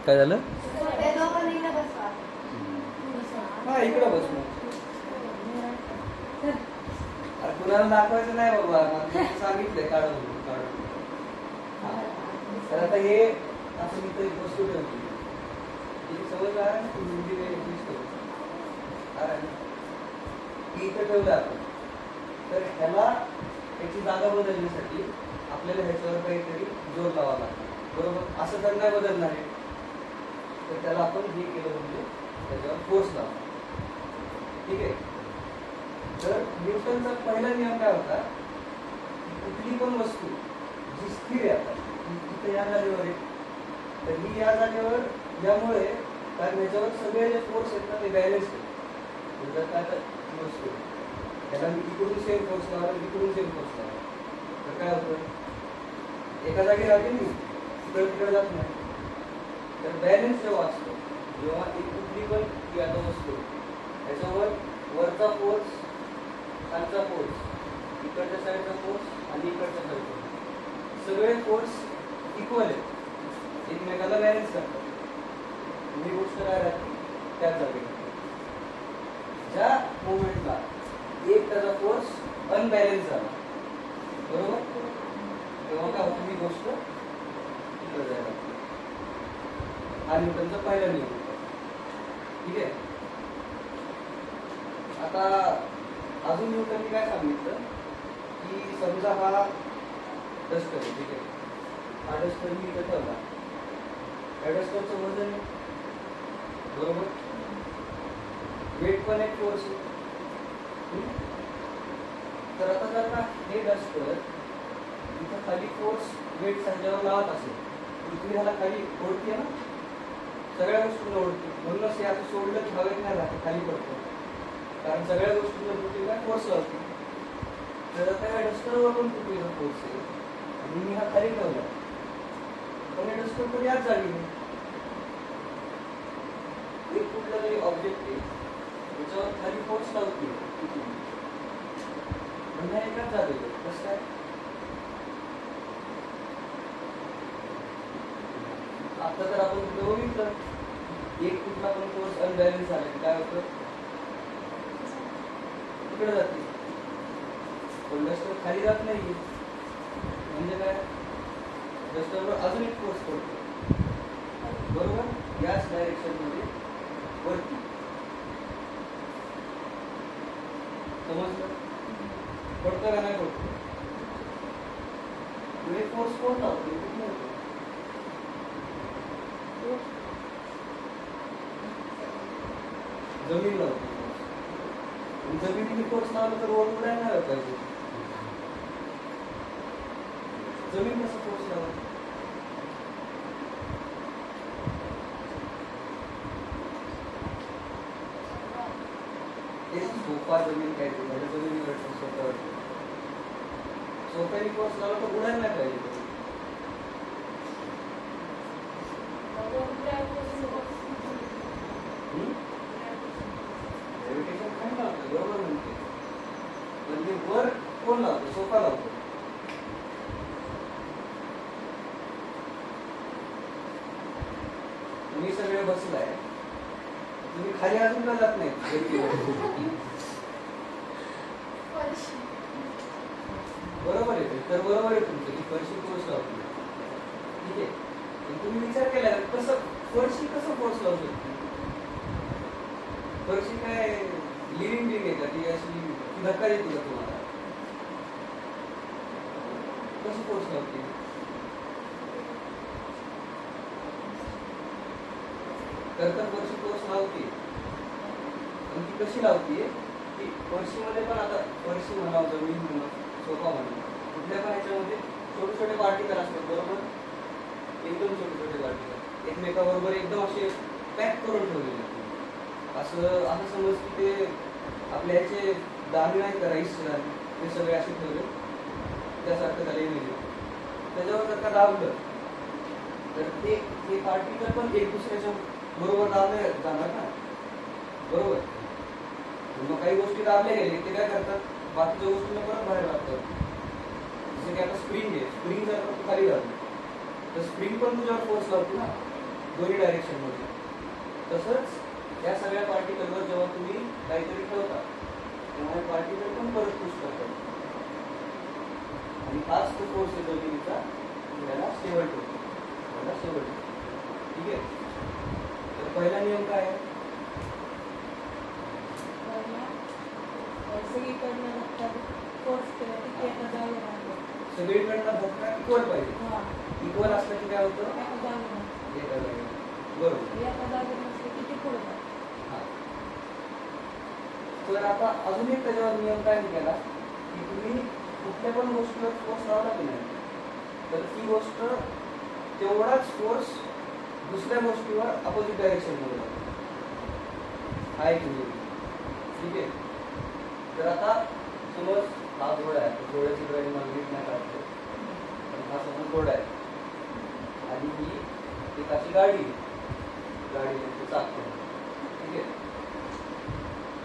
काय झालं? हा इकडं बस मग. अरे कुणाला दाखवायचं नाही बाबा, सांगितलंय काढून काढून. तर आता हे असं मी एक वस्तू ठेवली, समज आहे ना तुम्ही इथं ठेवलं आपण, तर ह्याला याची जागा बदलण्यासाठी आपल्याला ह्याच्यावर काहीतरी जोर लावा लागतो, बरोबर? असं तर नाही बदलणार आहे, तर त्याला आपण हे केलं म्हणजे त्याच्यावर फोर्स लावा. ठीक आहे. तर न्यूटनचा पहिला नियम काय होता? कुठली पण वस्तू जी स्थिर आहे आता तिथे या जागेवर आहे, तर ही या जागेवर यामुळे कारण ह्याच्यावर सगळे जे फोर्स आहेत ना ते बॅलन्स आहेत. जर काय तर वस्तू त्याला मी इकडून सेम फोर्स लावला, इकडून सेम फोर्स लावला, तर काय होतं? एका जागी राहते मी तिकडे तिकडे जात नाही. तर बॅलन्स जेव्हा असतो, जेव्हा कुठली पण ती आता वस्तू त्याच्यावर वरचा फोर्स, खालचा फोर्स, इकडच्या साईडचा फोर्स आणि इकडच्या साईडचा फोर्स, सगळे फोर्स इक्वल आहेत, एकमेकाला बॅलन्स करतात. ही गोष्ट काय राहते त्याच जागी. ज्या मोमेंटला एक त्याचा फोर्स अनबॅलन्स झाला, बरोबर, तेव्हा काय होतं? ही गोष्ट इकडे जायला लागते. हा न्यूटनचा पहिला नियम होता. ठीक आहे. आता अजून न्यूटनने काय सांगितलं की समजा हा डस्टर आहे, ठीक आहे, हा डस्टर मी इथे ठेवला, या डस्टरचं वजन आहे, बरोबर, वेट पण एक फोर्स आहे. तर आता जर का हे डस्टर इथं खाली फोर्स वेट ह्याच्यावर लावत असेल, पृथ्वी ह्याला खाली ओढते ना, सगळ्या गोष्टींना ओढते, म्हणूनच हे असं सोडलं की हवेत नाही राहते, खाली पडतं, कारण सगळ्या गोष्टींना पृथ्वीला फोर्स लावते. तर आता या डस्टरवर पण पृथ्वीचा फोर्स आहे आणि मी हा खाली ठेवला, पण हे डस्टर तर याच जागी नाही. एक कुठलं तरी ऑब्जेक्ट आहे त्याच्यावर खाली फोर्स लावते, पण नाही एकाच जागी. कसं काय? आता तर आपण कुठे बघितलं, एक कुठला पण फोर्स अनबॅलन्स झाला की काय होतं? तिकडे जाते, पण डस्टर खाली जात नाही. म्हणजे काय? डस्टरवर अजून एक फोर्स पडतो, बरोबर, याच डायरेक्शन मध्ये वरती. समजलं? पडतं का नाही पडतं? एक फोर्स कोण लावतो? जमीन लावतो. जमिनीने फोर्स लावला तर वर उडायला नाही पाहिजे. जमीन कसं फोर्स लावला? सोफा जमीन काय जमिनीवर स्वतः सोफ्याने फोर्स लावला तर उडायला नाही पाहिजे. बरोबर म्हणते, म्हणजे वर कोण लावतो? सोफा लावतो. तुम्ही सगळे बसलाय, तुम्ही खाली अजून का जात नाही? बरोबर आहे, तर बरोबर आहे तुमचं की फरशी फोर्स लावतो. ठीक आहे, तुम्ही विचार केला कसं फरशी कसं फोर्स लावू शकते? फरशी काय लिव्हिंग बिंग आहे का? ती अशी धक्का देते का तुम्हाला? कसं फोर्स लावते? तर फरशी फोर्स लावते, आणि ती कशी लावते? की फरशीमध्ये पण आता फरशी म्हणा, जमीन म्हणा, सोफा म्हणा, कुठल्या पण ह्याच्यामध्ये छोटे छोटे पार्टिकल असतात, बरोबर, एकदम छोटे छोटे पार्टिकल एकमेकाबरोबर एकदम असे पॅक करून ठेवलेले. असं समज की ते आपल्या ह्याचे दाणे नाही का, राईस दाणे, ते सगळे असे ठेवले त्यासारखं झाले इमेज. त्याच्यावर जर का दाबलं तर ते पार्टिकल पण एक दुसऱ्याच्या बरोबर दाबले जाणार ना, बरोबर. मग काही गोष्टी दाबल्या गेले ते काय करतात, बाकीच्या गोष्टींना परत बाहेर लागतात. जसं की आता स्प्रिंग आहे, स्प्रिंग जर का खाली झाली तर स्प्रिंग पण तुझ्यावर फोर्स लावते ना, दोन्ही डायरेक्शन मध्ये. तसंच या सगळ्या पार्टिकलवर जेव्हा तुम्ही काहीतरी ठेवता तेव्हा पार्टिकल पण परत पुश करतात आणि हाच तो फोर्स येतो जमिनीचा याला स्टेबल ठेवतो, याला स्टेबल ठेवतो. ठीक आहे. तर पहिला नियम काय आहे? सगळीकडनं धक्का इक्वल पाहिजे. इक्वल असलं की काय होतं? बरोबर. तर आता अजून एक त्याच्यावर नियम काय निघाला की तुम्ही कुठल्या पण गोष्टीवर फोर्स लावला की नाही तर ती गोष्ट तेवढाच फोर्स दुसऱ्या गोष्टीवर अपोजिट डायरेक्शन मध्ये आहे की नाही. ठीक आहे. तर आता समज हा घोडा आहे, घोड्याची ड्रॉइंग मला नीट नाही काढतो, पण हा समज घोडा आहे आणि ही एक अशी गाडी चाकतो. ठीक आहे.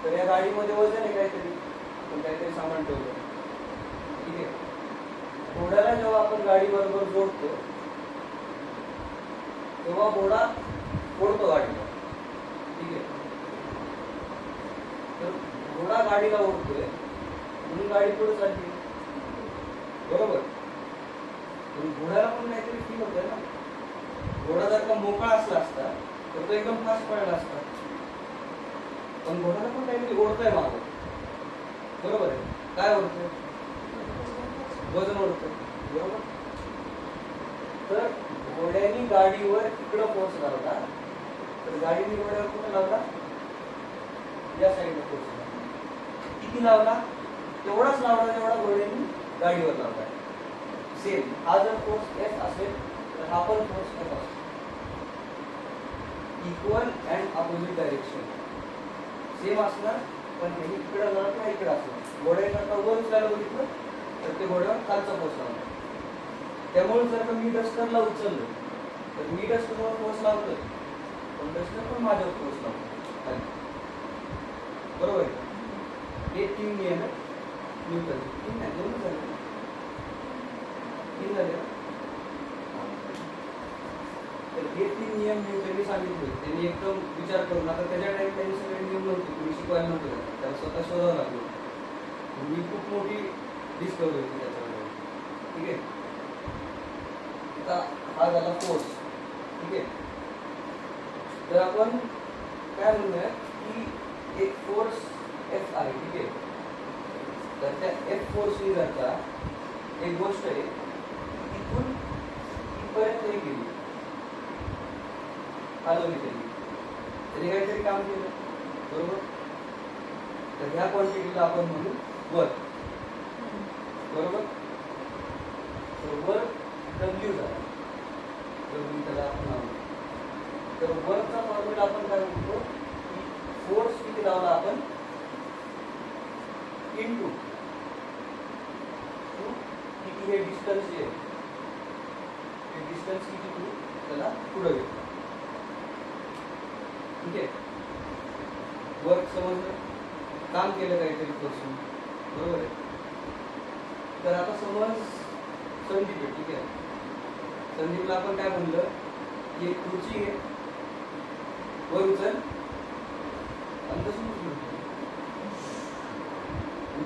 तर या गाडीमध्ये वजन आहे काहीतरी, आपण काहीतरी सामान ठेवलं. ठीक आहे. घोड्याला जेव्हा आपण गाडी बरोबर जोडतो तेव्हा घोडा ओढतो गाडीला. ठीक आहे. तर घोडा गाडीला ओढतोय म्हणून गाडी पुढे चालली, बरोबर. घोड्याला पण काहीतरी फील होतंय ना. घोडा जर का मोकळा असला असता तर तो एकदम फास्ट पळाला असता, पण घोड्याला पण काहीतरी ओढतंय मागं, बरोबर आहे. काय ओढतंय? वजन ओढतंय, बरोबर. तर घोड्यानी गाडीवर इकडं फोर्स लावला तर गाडीने घोड्यावर कुठं लावला? या साईडला फोर्स लावला. किती लावला? तेवढाच लावला जेवढा घोड्यानी गाडीवर लावला. सेम हा जर फोर्स एफ असेल तर हा पण फोर्स एफ असतो. Equal and opposite direction same असणार, पण हे इकडे जाणार किंवा इकडे असणार. घोड्याकरता वर उचलायला बघितलं तर ते घोड्यावर खालचा फोर्स लावणार. त्यामुळे जर का मी डस्टरला उचललं तर मी डस्टरवर फोर्स लावतोय, पण डस्टर पण माझ्यावर फोर्स लावतो, बरोबर आहे. हे 3 नियम आहेत न्यूटन. तीन नाही, 2 झाले. 3 झाले. तर हे 3 नियम न्यूटनने सांगितले. त्यांनी एकदम विचार करून, आता त्याच्या टाइम त्यांनी सगळे नियम नव्हते, तुम्ही शिकवायला नव्हतं, त्याला स्वतः शोधावं लागलं. ही खूप मोठी डिस्कवरी होती त्याच्यामध्ये. ठीक आहे. आता हा झाला फोर्स. ठीक आहे. तर आपण काय म्हणूया की एक फोर्स एफ आहे. ठीक आहे. तर त्या एफ फोर्सनी जर का एक गोष्ट आहे इथून इथपर्यंत तरी गेली, हलवली तरी काहीतरी काम केलं, बरोबर. तर ह्या क्वांटिटीला आपण म्हणू वर्क, बरोबर. तर वर्क डब्ल्यू झाला, डब्ल्यू त्याला आपण नाव. तर वर्कचा फॉर्म्युला आपण काय म्हणतो की फोर्स किती लावला आपण इंटू किती हे डिस्टन्स आहे, हे डिस्टन्स किती तू त्याला पुढे घेतला. ठीक आहे. वर्क समजलं, काम केलं काहीतरी पासून, बरोबर आहे. तर आता समज संदीप आहे. ठीक आहे. संदीपला आपण काय म्हणलं की एक खुर्ची आहे, वर उचल आणि तसं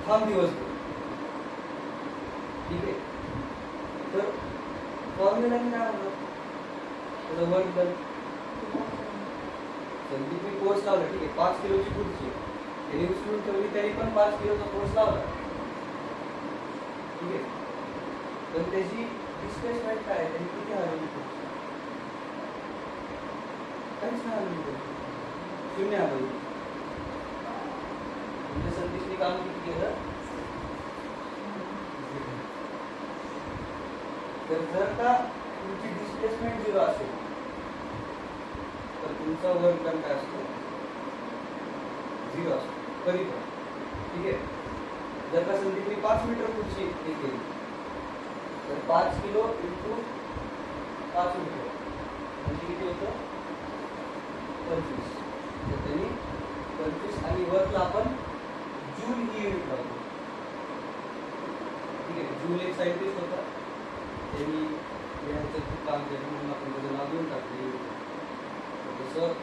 थांब दिवसभर. ठीक आहे. तर फॉर्म्युलाने काय म्हणलं त्याचं वर्क डन. संदीपने फोर्स लावला. ठीक आहे. 5 किलोची खुर्ची त्याने उचलून ठेवली तरी पण 5 किलोचा फोर्स लावला. ठीक आहे. पण त्याची डिस्प्लेसमेंट काय आहे, त्यांनी किती हलवली खुर्ची? काहीच नाही हलवली, 0 हलवली. म्हणजे संदीपने काम किती केलं? तर जर का तुमची डिस्प्लेसमेंट 0 असेल तर तुमचा वर्क डन काय असतो? 0 असतो कधी पण. ठीक आहे. जर का संदीपने 5 मीटर खुर्ची हे केली तर 5 किलो इंटू 5 मीटर म्हणजे किती होतं? 25. तर त्यांनी 25 आणि वर्कला आपण जूल ही युनिट लावतो. ठीक आहे. जूल एक सायंटिस्ट होता, त्यांनी ह्याचं खूप काम केलं म्हणून आपण त्याचं नाव देऊन टाकले. जसं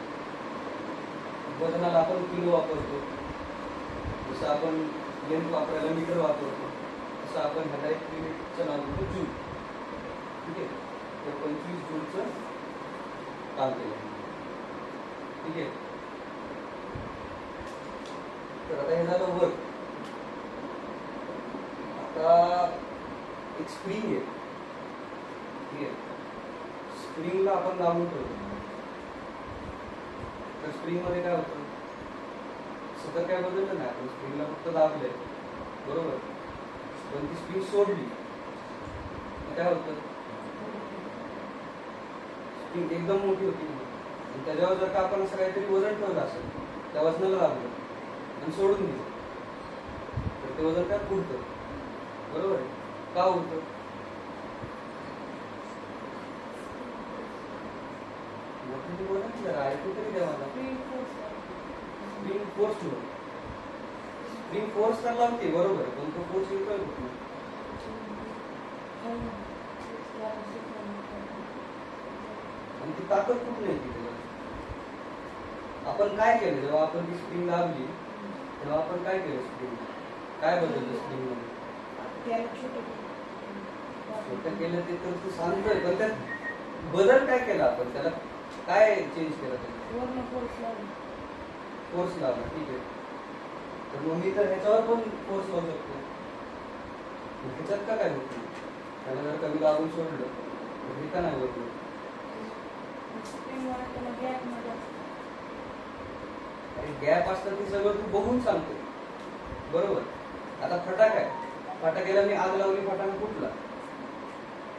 वजनाला आपण किलो वापरतो, जसं आपण लेंथ वापरायला मीटर वापरतो, तसं आपण ह्याला एक युनिटचं नाव देतो जूल. ठीक आहे, तर 25 जूलचं काम केलं. ठीक आहे, तर आता हे झालं वर्क. आता एक स्प्रिंग आहे. ठीक आहे, स्प्रिंगला आपण दाबून ठेवतो. तर स्प्रिंग मध्ये काय होतं, सतत काय बदललं नाही, आपण स्प्रिंगला फक्त दाबलंय बरोबर, पण ती स्प्रिंग सोडली काय होतं, स्प्रिंग एकदम मोठी होती आणि त्याच्यावर जर का आपण असं काहीतरी वजन ठेवलं असेल, त्या वजनाला दाबलं आणि सोडून दिलं तर ते वजन काय उडतं बरोबर आहे. का उडतं, स्प्रिंग फोर्स तर लावते बरोबर आहे, पण तो फोर्स येतोय कुठून, आणि ती ताकद कुठून येते त्याला. आपण काय केलं जेव्हा आपण ती स्प्रिंग दाबली तेव्हा आपण काय केलं, स्प्रिंग काय बदललं स्प्रिंग मध्ये, छोटं केलं ते तर तू सांगतोय, पण त्यात बदल काय केला आपण, त्याला काय चेंज केलं, फोर्स लावला. ठीक आहे, तर मग मी तर ह्याच्यावर पण फोर्स लावू शकतो, ह्याच्यात का काय होत नाही, त्याला जर कमी दाबून सोडलं तर हे का नाही होत. गॅप असतं ते सगळं तू बघून सांगतो बरोबर. आता फटाका आहे, फटाक्याला मी आग लावली, फटाका फुटला,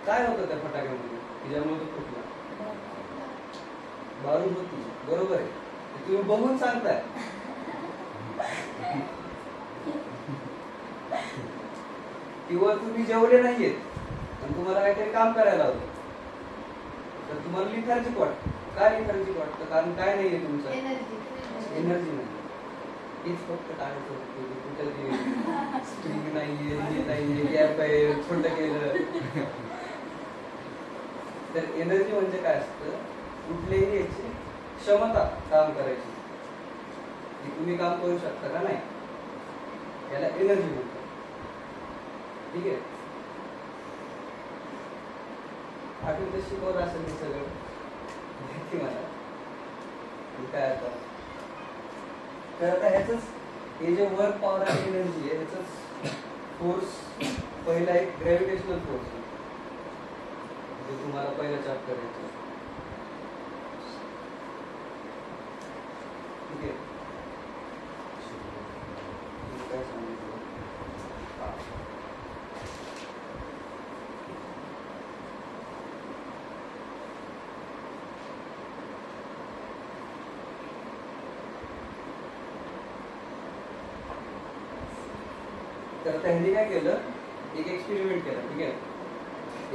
काय होतं त्या फटाक्यामध्ये तिच्यामुळे तो फुटला, बारूद होती बरोबर आहे, तुम्ही बघून सांगताय. किंवा तुम्ही जेवले नाहीयेत आणि तुम्हाला काहीतरी काम करायला हवं तर तुम्हाला लिथार्जिक वाटतं. काय लिथार्जिक वाटतं, कारण काय नाहीये तुमचं, एनर्जी नाही. तीच फक्त टाळायचं होतं, कुठं स्प्रिंग नाहीये, हे नाहीये, गॅप आहे, छोटं केलं. तर एनर्जी म्हणजे काय असतं, कुठल्याही याची क्षमता काम करायची, की तुम्ही काम करू शकता का नाही, याला एनर्जी म्हणतात. ठीक आहे, आठवतं शिकवलं असेल हे सगळं माहिती मला काय. आता तर आता ह्याच हे जे वर्क पॉवर आणि एनर्जी आहे ह्याच फोर्स पहिला एक ग्रॅव्हिटेशनल फोर्स आहे, जे तुम्हाला पहिला चॅप्टर आहे. ठीक आहे, काय सांगितलं, तर त्यांनी काय केलं, एक एक्सपेरिमेंट केला. ठीक आहे,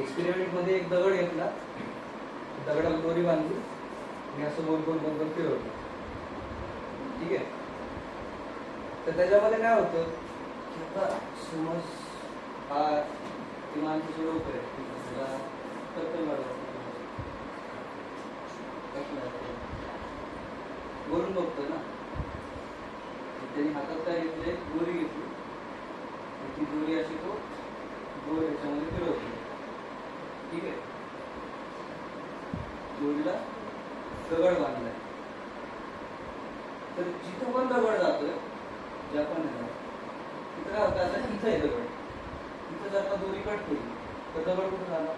एक्सपेरिमेंट मध्ये एक दगड घेतला, दगडाला दोरी बांधली आणि असं गोल गोल गोल गोल फिरवलं. ठीक आहे, तर त्याच्यामध्ये काय होतं, समज हा किमान डोकर आहे, त्याला टक्कल मारला वरून बघतोय ना, त्यांनी हातात काय घेतले, दोरी घेतली, ती दोरी अशी तो गोल ह्याच्यामध्ये फिरवतो. ठीक आहे, दोरीला दगड बांधलाय, तर जिथं पण दगड जातोय, ज्या पण तिथं काय होतं, आता इथं आहे दगड, तिथं जर का दोरी कट केली तर दगड कुठं झाला,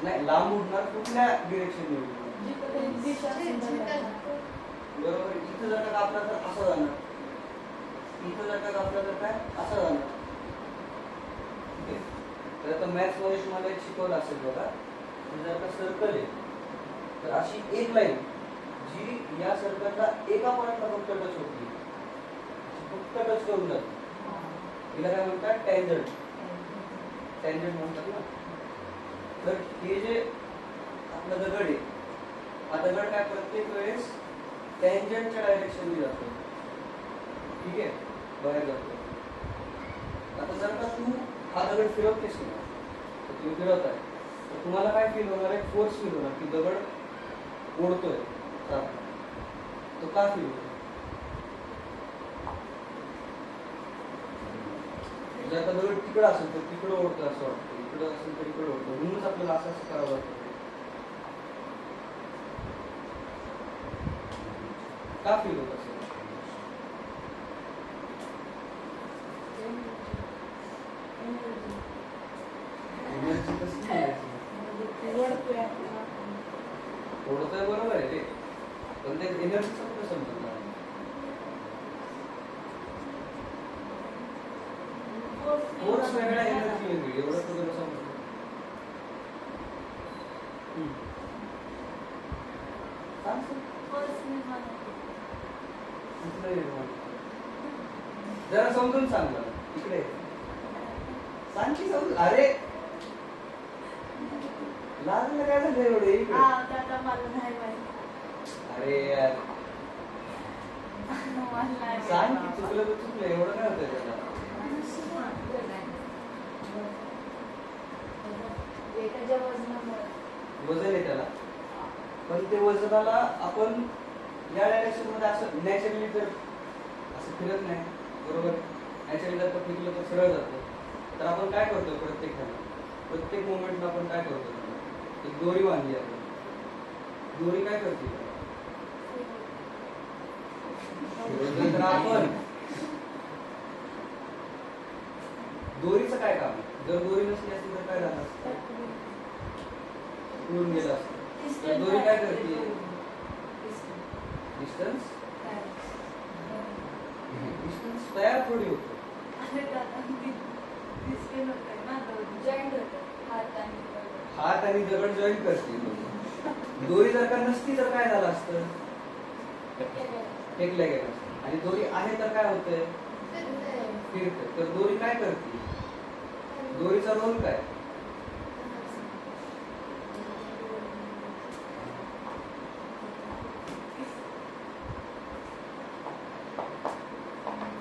नाही लांब उडणार, कुठल्या डिरेक्शन बरोबर. इथं जर का आपला तर असं जाणार, इथं जर का आपला तर काय असं जाणार. ठीक आहे, तर आता मॅथ्स मध्ये तुम्हाला एक शिकवलं असेल बघा, जर का सर्कल आहे तर अशी एक लाईन जी या सर्कलला एका पॉइंटला फक्त टच होती, फक्त टच करून जाते, तिला काय म्हणतात, टँजंट. टँजंट म्हणतात ना. तर हे जे आपला दगड आहे, हा दगड काय प्रत्येक वेळेस टँजंटच्या डायरेक्शनने जातो. ठीक आहे, बाहेर जातो. आता जर का तू हा दगड फिरवतेच नाही, तर तुम्ही फिरवताय तर तुम्हाला काय फील होणार आहे? फोर्स फील होणार की दगड ओढतोय. तो का फील होतो? जर का दगड तिकडं असेल तर तिकडं ओढतो असं वाटतं, इकडं असेल तर इकडं ओढतो, म्हणूनच आपल्याला असं असं करावं लागतं. का फील होत असेल? एनर्जी कसली एनर्जी? ओढतोय बरोबर आहे ते, पण ते एनर्जीचं कुठं समजत नाही. फोर्स वेगळा, एनर्जी वेगळी, एवढं तुला समजतं. जरा समजून सांग मला, इकडे सांग की समजून. अरे लाजलं काय झालं एवढे? अरे यार सांग की, चुकलं तर चुकलं, एवढं काय होतंय त्याला? वजन आहे त्याला, पण ते वजनाला आपण या डायरेक्शन मध्ये असं नॅचरली तर असं फिरत नाही, बरोबर? नॅचरली जर फिरलं तर सरळ जातं. तर आपण काय करतो प्रत्येक मोमेंटला आपण काय करतो? एक दोरी बांधली आपण. दोरी काय करते? तर आपण दोरीचं काय काम? जर दोरी नसली असती तर काय झालं असतं? उडून गेलं असतं. तर दोरी काय करते? डिस्टन्स तयार थोडी होतो. हात आणि दगड जॉईन करते. दोरी जर का नसती तर काय झालं असतं? फेकल्या गेलं असतं. आणि दोरी आहे तर काय होतंय? फिरते. तर दोरी काय करते? दोरीचा रोल काय?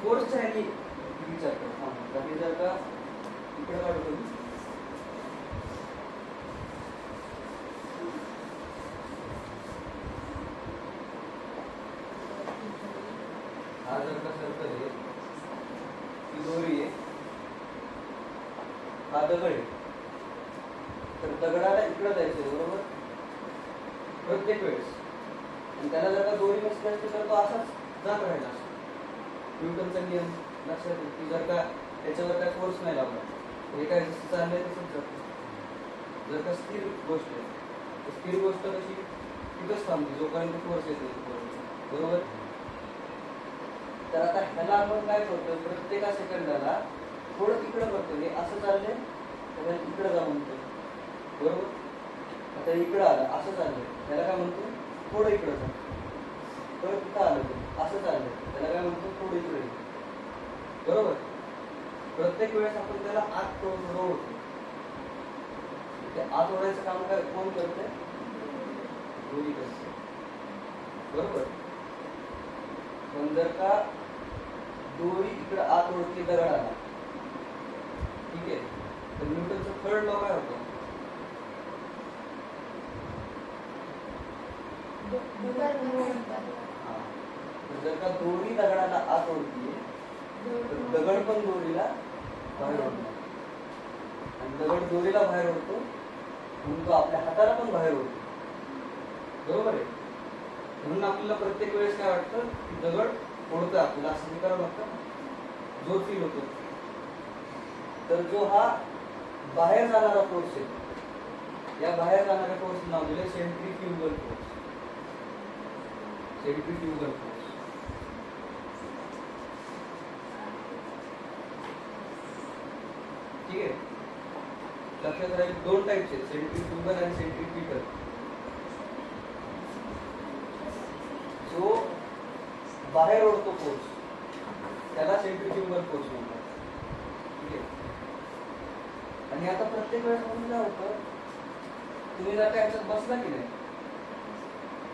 फोर्सचा आहे विचार करतो. हे जर का इकडे काढतो मी, हा जर का सर्कल आहे, ही दोरी आहे, हा दगड आहे, तर दगडाला इकडं जायचं बरोबर प्रत्येक वेळेस. आणि त्याला जर का दोरी नसली असती तर तो असाच जात राहिला असतो. न्यूटनचा नियम लक्षात येईल की जर का त्याच्यावर काय फोर्स नाही लावला हे काय जसं चाललंय तसंच जातं. जर का स्थिर गोष्ट आहे तर स्थिर गोष्ट कशी तिथंच थांबते जोपर्यंत फोर्स येतो, बरोबर? तर आता ह्याला आपण काय करतो? प्रत्येका सेकंदाला थोडं तिकडं करतो. हे असं चाललंय तर इकडं जा म्हणतो, बरोबर? आता इकडं आलं, असं चाललंय, त्याला काय म्हणतो? थोडं इकडं जा. परत तिथं आलं, असं चाललंय, त्याला काय म्हणतो? थोडं इकडे, बरोबर? प्रत्येक वेळेस आपण त्याला आत थोडं ओढतो. ते आत ओढायचं काम काय कोण करतंय? दोरी करते, बरोबर? पण जर का दोरी इकडे आत ओढते दगडाला, ठीक आहे, तर न्यूटनचं थर्ड लॉ काय होतं? जर का दोरी दगडाला आत ओढतीये तर दगड पण दोरीला बाहेर ओढतो. आणि दगड दोरीला बाहेर ओढतो म्हणून तो आपल्या हाताला पण बाहेर ओढतो, बरोबर आहे? म्हणून आपल्याला प्रत्येक वेळेस काय वाटतं की दगड ओढतोय आपल्याला, असं हे करावं लागतं, जो फील होतो. तर जो हा बाहेर जाणारा फोर्स आहे, या बाहेर जाणाऱ्या फोर्स नाव दिले सेंट्रीफ्युगल फोर्स. सेंट्रीफ्युगल फोर्स, ठीक आहे? लक्षात राहील दोन टाइप्स आहेत, सेंट्रीफ्युगल आणि सेंट्रीपिटल. जो बाहेर ओढतो फोर्स त्याला सेंट्रीफ्युगल फोर्स म्हणतात, ठीक आहे? आणि आता प्रत्येक वेळेस म्हणून काय होतं, तुम्ही जर का याच्यात बसला की नाही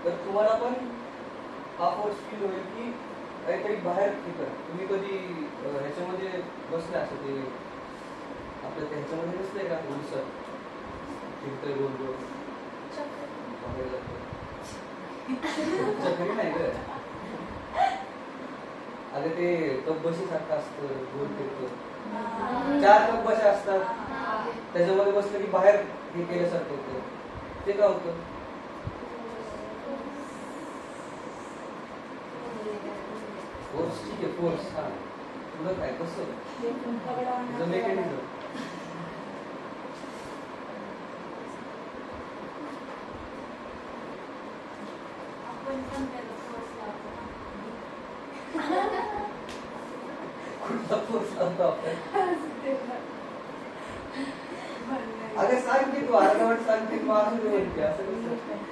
तर तुम्हाला पण हा फोर्स फील होईल की काहीतरी बाहेर तिथं. तुम्ही कधी ह्याच्यामध्ये बसले असं ते आपलं त्यांच्यामध्ये नसलंय का उलसर फिरतोय गोल गोल बाहेर जातो चक्री नाही ग अगं ते कब्बशी सारखं असतं गोल फिरतो 4 कब्बशा असतात त्याच्यामध्ये बसलं की बाहेर हे केल्यासारखं होतं ते काय होतं फोर्स ठीक आहे फोर्स हा तुला काय कसं मेकॅनिझम कुठला फोर्स लावतो आपण अगं सांग की तू अर्धवट सांगते माणूस म्हणते असं कसं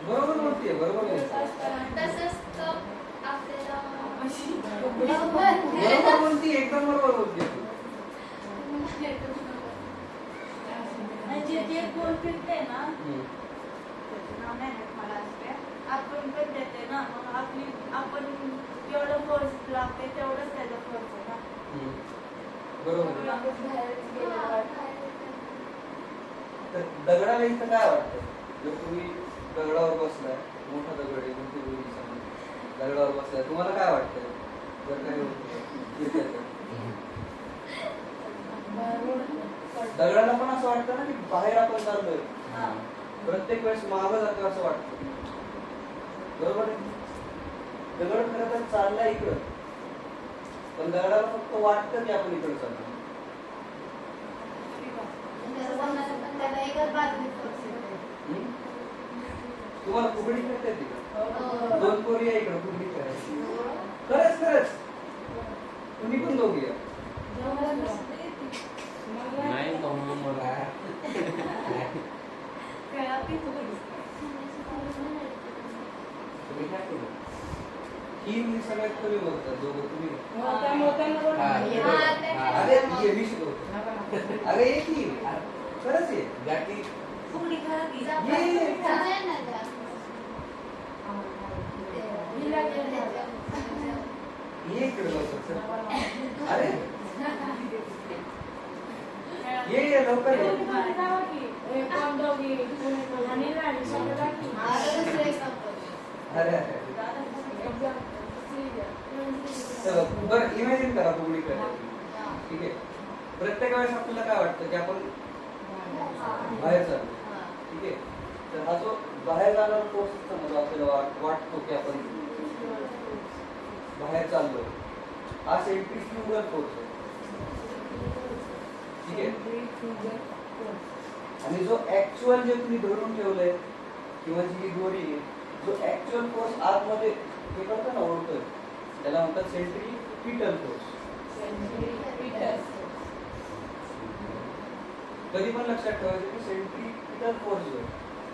बरोबर म्हणते बरोबर म्हणते एकदम बरोबर बोलते जे गोल फिरते ना आपण पण देते ना मग आपण जेवढं फोर्स लागते तेवढंच त्याचा फोर्स आहे ना बरोबर तर दगडाला इथं काय वाटतं जर तुम्ही दगडावर बसलाय मोठा दगड आहे मोठी दगडावर बसलाय तुम्हाला काय वाटतं जर काय दगडाला पण असं वाटतं ना की बाहेर आपण चाललोय प्रत्येक वेळेस मागं जातो असं वाटतं बरोबर आहे दगड खरं तर चाललाय इकडं पण दगडाला फक्त वाटतं की आपण इकडे चाललो तुम्हाला फुगडी खेळता येते का 2 पोरी आहे इकडं फुगडी खेळायची खरंच खरंच तुम्ही पण दोघी आहे नाही मला तुम्ही काय केलं ही मी सगळ्यात कमी बोलतात दोघं तुम्ही अरे ये मी शिकवतो अरे ये की खरंच ये गाठी ये इकडे लवकर अरे ये लवकर अरे बरं इमॅजिन करा फुगडी खेळायला ठीक आहे प्रत्येक वेळेस आपल्याला काय वाटतं की आपण बाहेर चाललो ठीक आहे तर हा जो बाहेर जाणारा फोर्स समजा आपल्याला वाटतो की आपण बाहेर चाललो हा सेंट्रीफ्युगल फोर्स आहे ठीक आहे आणि जो ऍक्च्युअल जे तुम्ही धरून ठेवलंय किंवा जी दोरी आहे जो ऍक्च्युअल फोर्स आतमध्ये हे करतो ना ओढतोय त्याला म्हणतात सेंट्रीपिटल फोर्स कधी पण लक्षात ठेवायचं की सेंट्रीपिटल फोर्स जो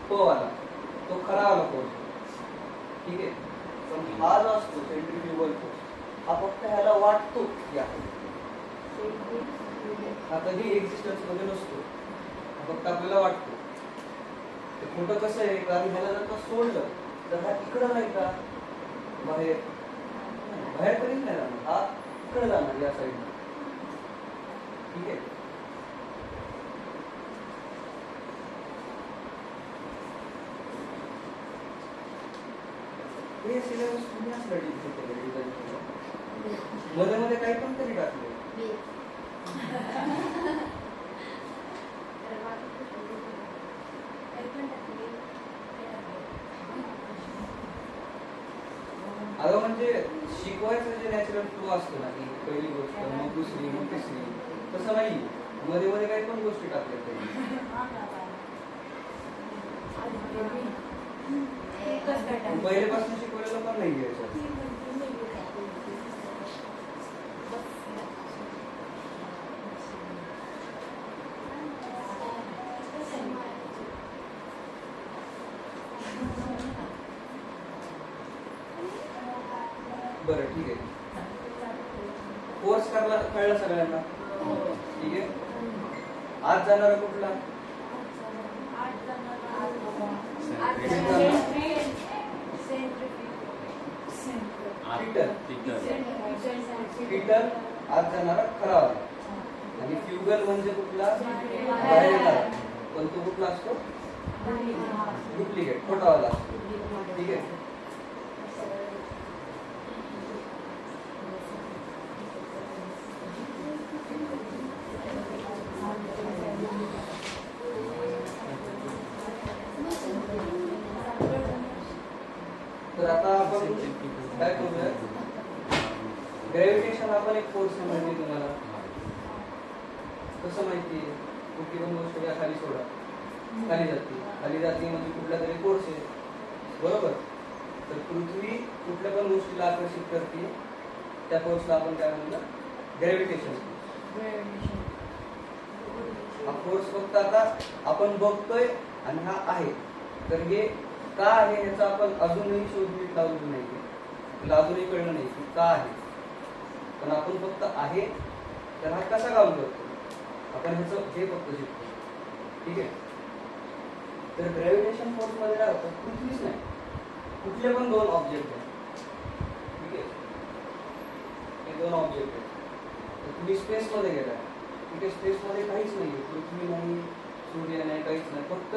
तो आला तो खरा आला फोर्स ठीक आहे पण हा जो असतो सेंट्रीफ्युगल फोर्स हा फक्त ह्याला वाटतो या हा कधी एक्झिस्टन्स मध्ये नसतो फक्त आपल्याला वाटतो ते खोटं कसं आहे कारण ह्याला जर का सोडलं तर हा इकडं नाही का बाहेर बाहेर कधीच नाही जाणार हा इकडे जाणार या साईडला ठीक आहे हे सिलेबस तुम्ही असलं मध्ये मध्ये काही पण तरी टाकले अगं म्हणजे शिकवायचं जे नॅचरल फ्लो असतो ना की पहिली गोष्ट मग दुसरी मग तिसरी तसं नाही मध्ये मध्ये काही पण गोष्टी टाकल्या पहिल्यापासून शिकवलेलं पण नाही घ्यायचं बरं ठीक आहे कोर्स कळला सगळ्यांना ठीक आहे आज जाणारा कुठला फिटल आत जाणारा खरा वाला. आणि फ्युगल म्हणजे कुठला बाहेर येणारा, पण तो कुठला असतो डुप्लिकेट खोटा वाला असतो. ठीक आहे. तर आता आपण काय करूया, ग्रॅव्हिटेशन आपण एक फोर्स माहिती तुम्हाला कसं माहितीये, कुठली पण गोष्ट घ्या खाली सोडा, खाली जाते म्हणजे कुठला तरी फोर्स आहे बरोबर. तर पृथ्वी कुठल्या पण गोष्टीला आकर्षित करते, त्या फोर्सला आपण काय म्हणलं ग्रॅव्हिटेशन. हा फोर्स फक्त आता आपण बघतोय आणि हा आहे, तर हे का आहे ह्याचा आपण अजूनही शोध लावलेला नाही, तिला अजूनही कळलं नाही की का आहे, पण आपण फक्त आहे तर हा कसा काम करतो आपण ह्याचं हे फक्त शिकतो. ठीक आहे. तर ग्रॅव्हिटेशन फोर्स मध्ये काय होतं, पृथ्वीच नाही कुठले पण दोन ऑब्जेक्ट आहेत. ठीक आहे. हे दोन ऑब्जेक्ट आहेत. तर तुम्ही स्पेस मध्ये गेलाय, तिथे स्पेस मध्ये काहीच नाही, पृथ्वी नाही, सूर्य नाही, काहीच नाही, फक्त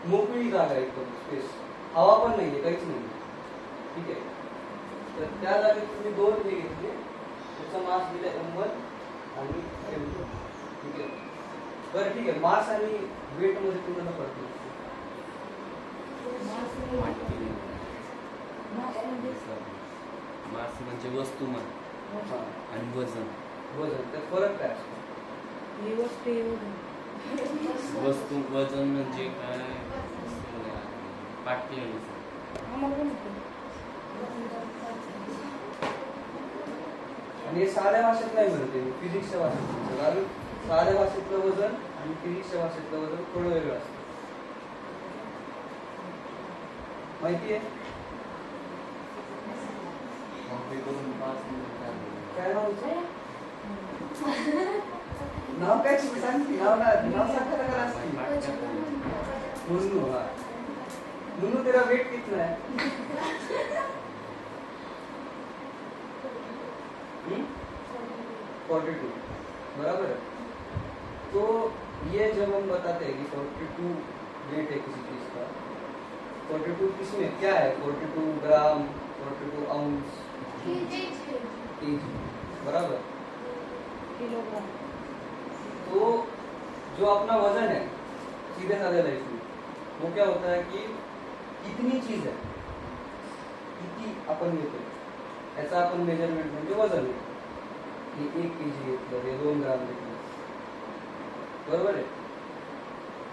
मोकळी जागा आहे एकदम स्पेस, हवा पण नाहीये, काहीच नाही. ठीक आहे. तर त्या जागेत तुम्ही दोन हे घेतले, त्याचा मास दिला m1 आणि m2. ठीक आहे. बरं ठीक आहे, मास आणि वेट मध्ये तुम्हाला फरक नाही. मास म्हणजे वस्तुमान आणि वजन. वजन त्यात फरक काय असतो? वस्तू वजन म्हणजे काय, पाठी. आणि हे साध्या भाषेत नाही म्हणते, फिजिक्सच्या भाषेत. कारण साध्या भाषेतलं वजन आणि फिजिक्सच्या भाषेतलं वजन थोडं वेगळं असतं, माहिती आहे? काय नाव तुझं? नाव काय सांग की, नाव सांगायला करा असते. मुन्नू. हा मुन्नू, तेरा वेट कितना है? 42. बराबर है. तो ये जब हम बताते हैं कि 42 वेट है किसी चीज का, 42 किसमें क्या है, 42 ग्राम, 42 आउंस, केजी, बराबर. तो जो अपना वजन है सीधे साधे लाइफ में, वो क्या होता है कि कितनी चीज है, किती आपण घेतो याचा आपण मेजरमेंट म्हणजे वजन आहे. हे 1 केजी घेतलं, हे 2 ग्राम घेतलं, बरोबर आहे.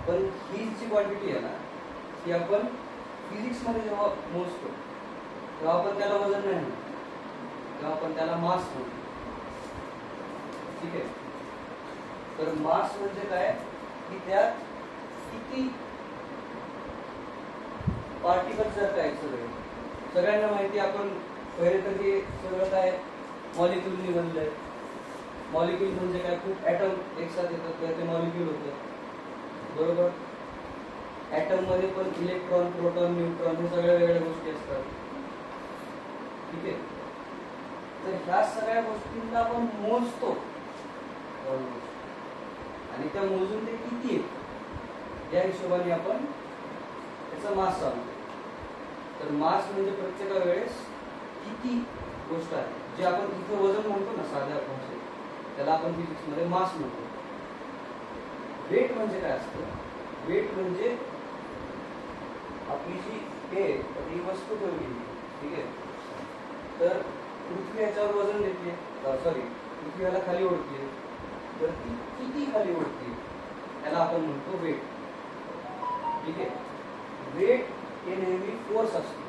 पण ही जी क्वांटिटी आहे ना, ती आपण फिजिक्स मध्ये जेव्हा मोजतो तेव्हा आपण त्याला वजन नाही म्हणतो, तेव्हा आपण त्याला मास म्हणतो. ठीक आहे. तर मास म्हणजे काय की त्यात किती पार्टिकल्स आहेत सगळ्यांना माहिती. आपण पहिले तर हे सगळं काय मॉलिक्युलनी बनलंय. मॉलिक्युल म्हणजे काय, खूप ऍटम एकसाथ येतात तर ते मॉलिक्युल होतं, बरोबर. ऍटम मध्ये पण इलेक्ट्रॉन, प्रोटॉन, न्यूट्रॉन हे सगळ्या वेगळ्या गोष्टी असतात. ठीक आहे. तर ह्या सगळ्या गोष्टींना आपण मोजतो आणि त्या मोजून ते किती आहेत या हिशोबाने आपण त्याचा मास सांगतो. तर मास म्हणजे प्रत्येक वेळेस किती गोष्ट आहे, जे आपण इथे वजन म्हणतो ना साध्या भाषेत, त्याला आपण फिजिक्स मध्ये मास म्हणतो. वेट म्हणजे काय असतं, वेट म्हणजे आपली जी हे ही वस्तू ठेवली, ठीक आहे. तर पृथ्वी याच्यावर वजन देते, सॉरी पृथ्वी याला खाली ओढते, तर ती किती खाली ओढते त्याला आपण म्हणतो वेट. ठीक आहे. वेट हे नेहमी फोर्स असतो.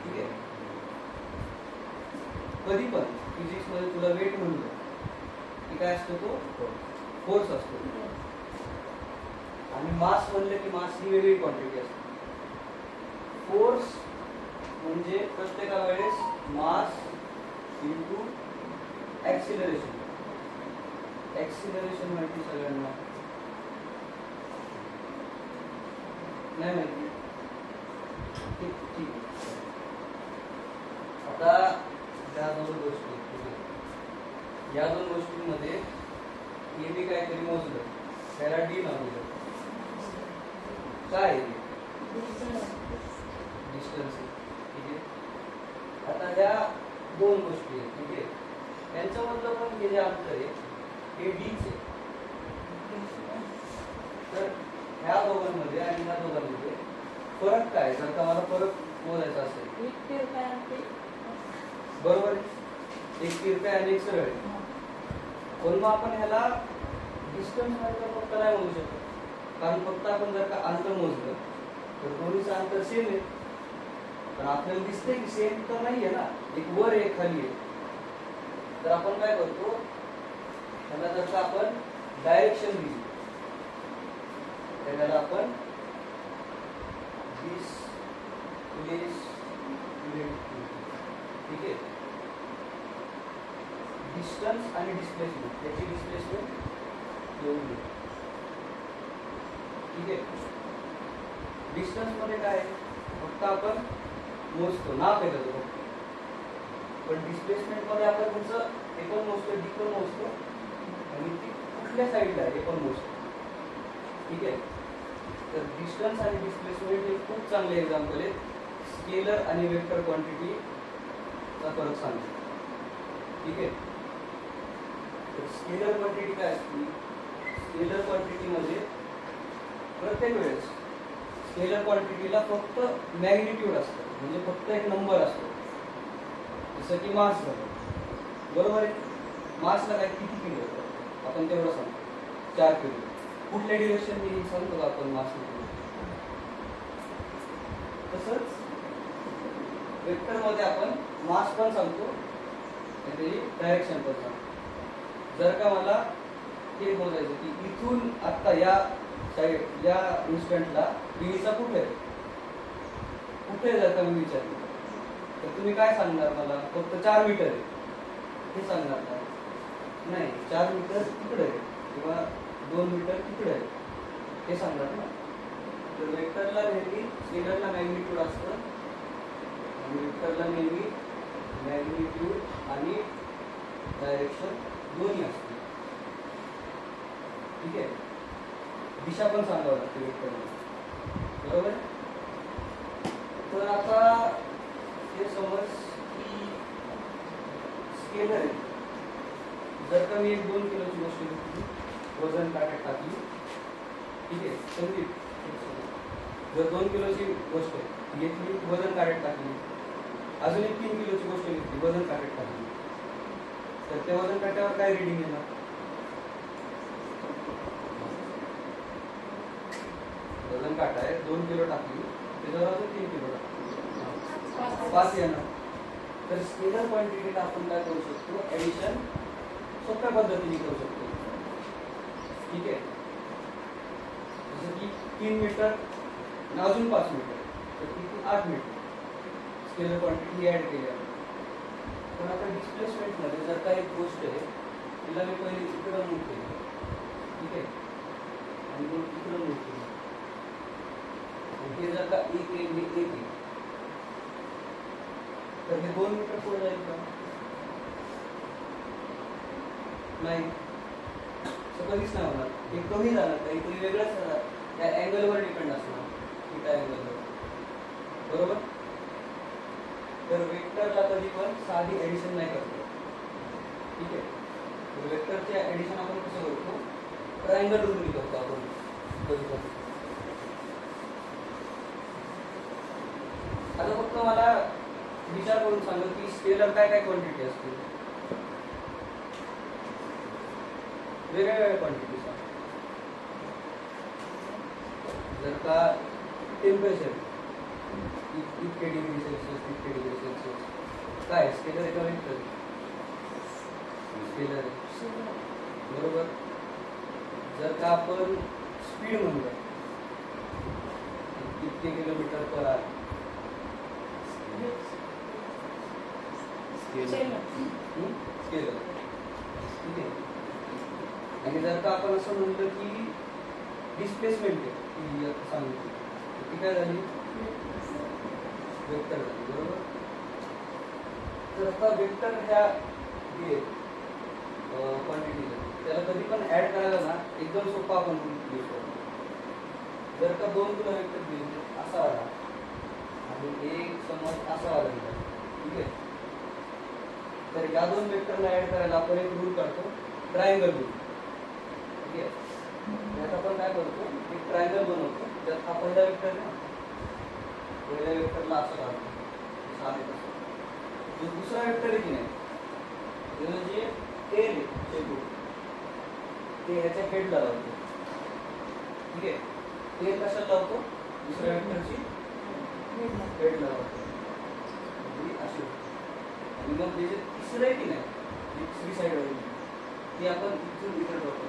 ठीक आहे. कधी पण फिजिक्स मध्ये तुला वेट म्हणलं की काय असतो, तो फोर्स असतो. आणि मास म्हणलं की मास ही वेगळी क्वांटिटी असते. फोर्स म्हणजे प्रत्येका वेळेस मास इंटू ऍक्सिलरेशन. ऍक्सिलरेशन माहिती सगळ्यांना नाही माहिती? ठीक. आता त्या दोन गोष्टी आहेत, ठीक आहे. या दोन गोष्टींमध्ये हे मी काहीतरी मोजलं, त्याला डी नाव दिलं. काय आहे डिस्टन्स, ठीक आहे. आता ह्या दोन गोष्टी आहेत, ठीक आहे. त्यांच्यामधलं पण हे जे अंतर आहे हे डीच आहे. तर ह्या दोघांमध्ये आणि ह्या दोघांमध्ये फरक काय, जर का मला फरक मोजायचा असेल, बरोबर आहे, एक तिरका आणि एक सरळ आहे. पण मग आपण ह्याला डिस्टन्स मध्ये फक्त नाही मोजू शकत, कारण फक्त आपण जर का अंतर मोजलं तर दोन्हीचं अंतर सेम आहे. पण आपल्याला दिसतंय की सेम तर नाहीये ना, एक वर एक खाली आहे. तर आपण काय करतो, त्याला जर का आपण डायरेक्शन दिली, त्याला आपण ठीक आहे. डिस्टन्स आणि डिस्प्लेसमेंट, त्याची डिस्प्लेसमेंट घेऊन घेऊ, ठीक आहे. डिस्टन्स मध्ये काय आहे, फक्त आपण मोजतो, नाव आहे त्याचं फक्त. पण डिस्प्लेसमेंट मध्ये आपण तुमचं हे पण मोजतो, डी पण मोजतो आणि ती कुठल्या साईडला आहे हे पण मोजतो, ठीक आहे. तर डिस्टन्स आणि डिस्प्लेसमेंट हे खूप चांगले एक्झाम्पल आहेत, स्केलर आणि वेक्टर क्वांटिटीचा फरक सांगतो, ठीक आहे. तर स्केलर क्वांटिटी काय असते, स्केलर क्वांटिटीमध्ये प्रत्येक वेळेस स्केलर क्वांटिटीला फक्त मॅग्निट्यूड असतं, म्हणजे फक्त एक नंबर असतो. जसं की मास झालं, बरोबर आहे. मासला काय किती किलो होतं आपण तेवढं सांगतो, 4 किलो. कुठल्या डिरेक्शन मी सांगतो का आपण मास किलो. तसंच वेक्टर मध्ये आपण मास पण सांगतो आणि त्याची डायरेक्शन पण सांगतो. जर का मला हे मोजायचं की इथून आता या साईड या इन्स्टंटला टीव्हीचा कुठे आहे, कुठे जर का मी विचारलं तर तुम्ही काय सांगणार मला, फक्त 4 मीटर आहे हे सांगणार का, नाही 4 मीटर तिकडे आहे किंवा 2 मीटर तिकडे आहे हे सांगणार ना. तर वेक्टरला नेहमी स्केलरला मॅग्निट्यूड असतं आणि वेक्टरला नेहमी मॅग्निट्यूड आणि डायरेक्शन दोन्ही असते, ठीक आहे. दिशा पण सांगावं लागते वेक्टरला, बरोबर. तर आता हे समज की स्केलर आहे, जर का मी एक 2 किलोची गोष्ट घेतली, वजन काट्यात टाकली, ठीक आहे. संदीप जर 2 किलोची गोष्ट घेतली, वजन काट्यात टाकली, अजून एक 3 किलोची गोष्ट घेतली, वजन काट्यात टाकली, तर त्या वजन काट्यावर काय रिडिंग येणार, वजन काटा आहे 2 किलो टाकली, त्याच्यावर अजून 3 किलो टाकली, 5 येणार. तर स्केलर क्वांटिटीला आपण काय करू शकतो, ऍडिशन सोप्या पद्धतीने करू शकतो, ठीक आहे. जसं की 3 मीटर आणि अजून 5 मीटर, तर तिथे 8 मीटर स्केलर क्वांटिटी ऍड केली आहे. पण आता डिस्प्लेसमेंट मध्ये जर काही गोष्ट आहे तिला मी पहिले इकडं मूव्ह केली, ठीक आहे, आणि मग इकडं मूव्ह केली, हे जर का एक आहे तर हे 2 मीटर पुढे जाईल का, नाही, कधीच नाही होणार. हे कमी झालं काहीतरी वेगळंच झालं, त्या अँगलवर डिपेंड असणार, थीटा अँगलवर, बरोबर. तर वेक्टरला कधी पण साधी ऍडिशन नाही करतो, ठीक आहे. तर वेक्टरचे ऍडिशन आपण कसं करतो, ट्रायंगल रूलनी करतो आपण कधी कधी. आता फक्त मला विचार करून सांगा की स्केलर काय काय क्वांटिटी असते, वेगवेगळ्या क्वांटिटी. जर का टेम्परेचर इतके डिग्री सेल्सिअस, इतके डिग्री सेल्सिअस, काय स्केलर आहे का वेक्टर, स्केलर आहे, बरोबर. जर का आपण स्पीड म्हणलं इतके किलोमीटर पर आवर, स्केलर, ठीक आहे. आणि जर का आपण असं म्हणलं की डिस्प्लेसमेंट आहे सांगितली, ती काय झाली, वेक्टर झाली, बरोबर. तर आता वेक्टर ह्या क्वांटिटी त्याला कधी पण ऍड करायला ना एकदम सोपा आपण यूज करतो. जर का दोन तुला वेक्टर दिले असा आला आणि एक समज असा आला दिला, ठीक आहे, तर या दोन वेक्टरला ऍड करायला आपण एक रूल काढतो, ट्रायंगल रूल. ठीक आहे, यात आपण काय करतो, एक ट्रायंगल बनवतो. त्यात हा पहिला वेक्टर ना, पहिल्या वेक्टरला असं काढतो, जो दुसरा वेक्टर आहे की नाही जे टेल आहे चेंडू ते ह्याच्या हेडला लावतो. ठीक आहे, टेल कशाला लावतो, दुसऱ्या वेक्टरची हेडला लावतो, अशी. आणि मग जे तिसरं आहे की नाही, तिसरी साईड आहे ती आपण इथून इकडे ठेवतो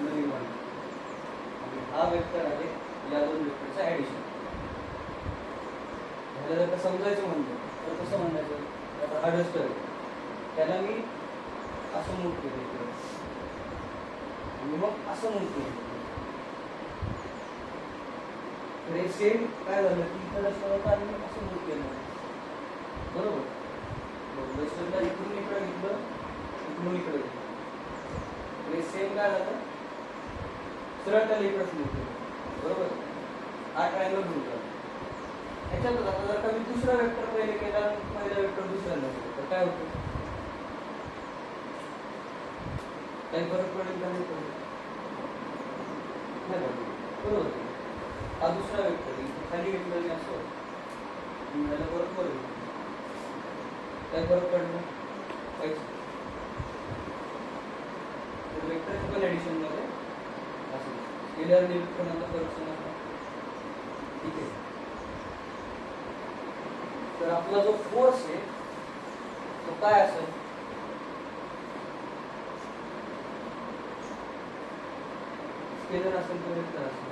नवीन वन. आणि हा वेक्टर आहे या दोन वेक्टरचं ऍडिशन. ह्याला जर का समजायचं म्हणतो तर कसं म्हणायचं, आता हा डस्टर आहे त्याला मी असं मूव केलं इकडे आणि मग असं मूव केलं. तर हे सेम काय झालं की इथं डस्टर होता आणि मी असं मूव केलं, बरोबर. डस्टरला इकडून इकडे घेतलं, इकडून इकडे घेतलं. हे सेम काय झालं, सरळ त्याला इकडेच मूव केलं, बरोबर. हा ट्रायंगल मूव केला. ह्याच्यातच आता जर का मी दुसरा वेक्टर पहिले केला आणि पहिला वेक्टर दुसऱ्यांदा केला तर काय होतं, काही फरक पडेल का नाही पडेल, नाही पडेल, बरोबर. हा दुसरा वेक्टर खाली घेतला मी असं याला फरक पडेल, काय फरक पडला काहीच. तर वेक्टरच्या पण ऍडिशन मध्ये असं स्केलर निरीक्षणाचा फरक समजला. ठीक आहे, तर आपला जो फोर्स आहे तो काय असेल, स्केलर असेल तर वेक्टर असेल,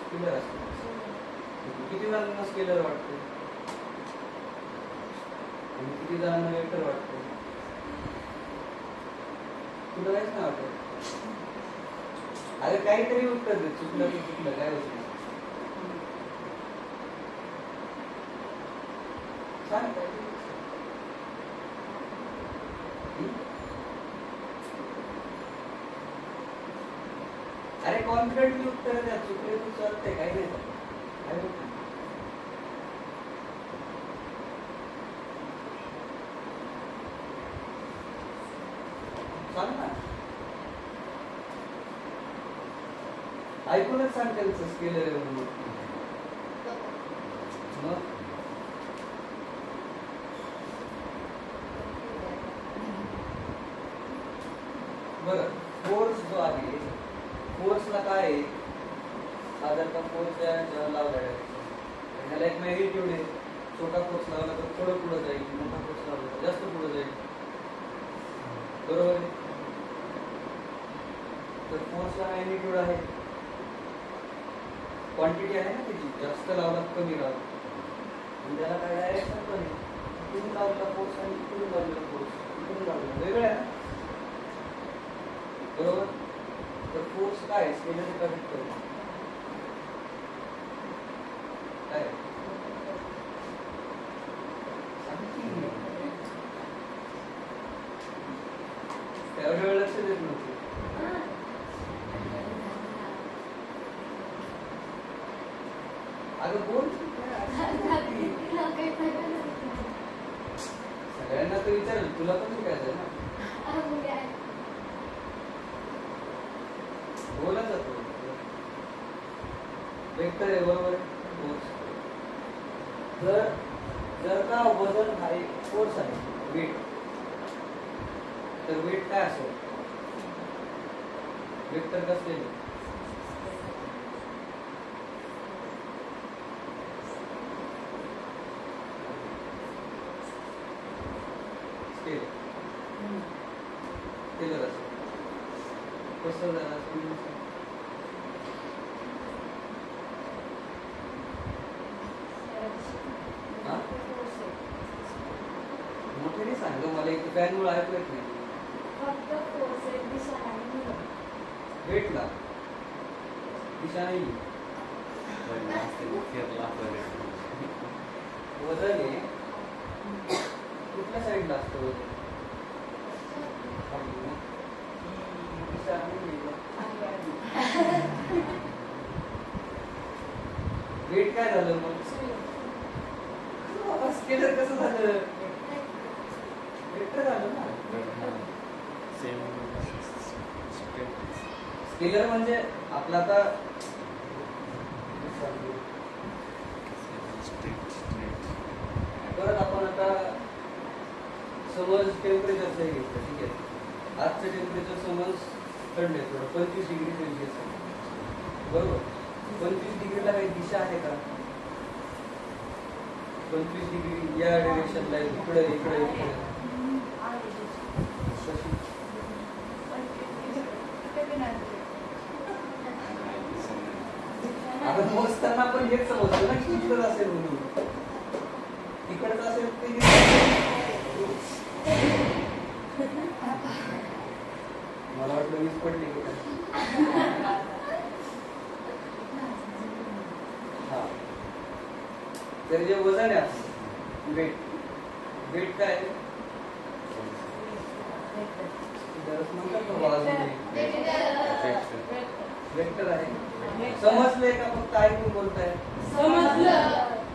स्केलर असेल. किती जणांना स्केलर वाटते आणि किती जणांना वेक्टर वाटते, तुला काहीच नाही वाटत. अरे काहीतरी उत्तर दे, चुकलं की चुकलं, काय होतं सांग. अरे कॉन्फिडेंटली उत्तर द्या, चुकले तू चालते, काही नाही काय होत. सांग ना, ऐकूनच सांग त्यांचं स्केलर आहे म्हणून. मग बरं, फोर्स जो आहे फोर्सला काय आहे, हा जर का फोर्स लावला ह्याला एक मॅग्निट्यूड आहे. छोटा फोर्स लावला तर थोडं पुढे जाईल, मोठा फोर्स लावला तर जास्त पुढे जाईल, बरोबर आहे. तर फोर्सला मॅग्निट्यूड आहे, क्वांटिटी आहे ना त्याची, जास्त लावला कमी लावला आणि त्याला काय डायरेक्शन पण आहे, इकडून लावला फोर्स आणि इकडून लावलेला फोर्स, इकडून लावलेला वेगळं आहे ना, बरोबर. तर फोर्स काय स्केलर कनेक्ट करतो काय, त्यावेळी वेळ लक्ष देत नव्हते. अगं बोल, सगळ्यांना तर विचारेल, तुला पण शिकायचं ना, बोलत जातो. वेक्टर आहे, बरोबर आहे. जर का वजन हा एक फोर्स आहे, वेट, तर वेट काय असेल, वेक्टर कसले स्केलर असेल, कसं झालं मोठ्याने सांग मला, एक फॅनमुळे ऐकू येत नाही. वेटला दिशा नाही, फिरला वजन आहे कुठल्या साईडला असतं वजन? वेट काय झालं मग? स्केलर कसं झालं? वेक्टर झालं ना. स्केलर म्हणजे आपला आता परत आपण आता समज टेम्परेचरचं हे घेतलं, ठीक आहे. आजचं टेम्परेचर समज थंड आहे थोडं 25 डिग्री सेल्सिअस आहे, बरोबर. 25 डिग्रीला काही दिशा आहे का? 25 डिग्री या डायरेक्शनला इकडे इकडे इकडे आता मोजताना आपण हेच समजतो ना की इकडंच असेल म्हणून. इकडचं असेल ते मला वाटलं 20 पडली की काय. हा तर जे वजन आहे वेट, वेट काय आहे? वेक्टर आहे. समजलंय का फक्त ऐकून बोलताय? समजलं.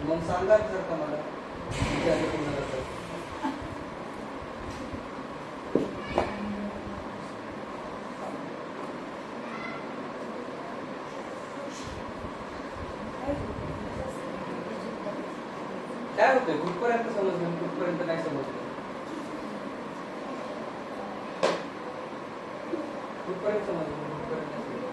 मग सांगा जर का मला विचारलं तुम्हाला तर. काय होतंय? कुठपर्यंत समजलं, कुठपर्यंत नाही समजलं? कुठपर्यंत समजलं, कुठपर्यंत नाही समजलं?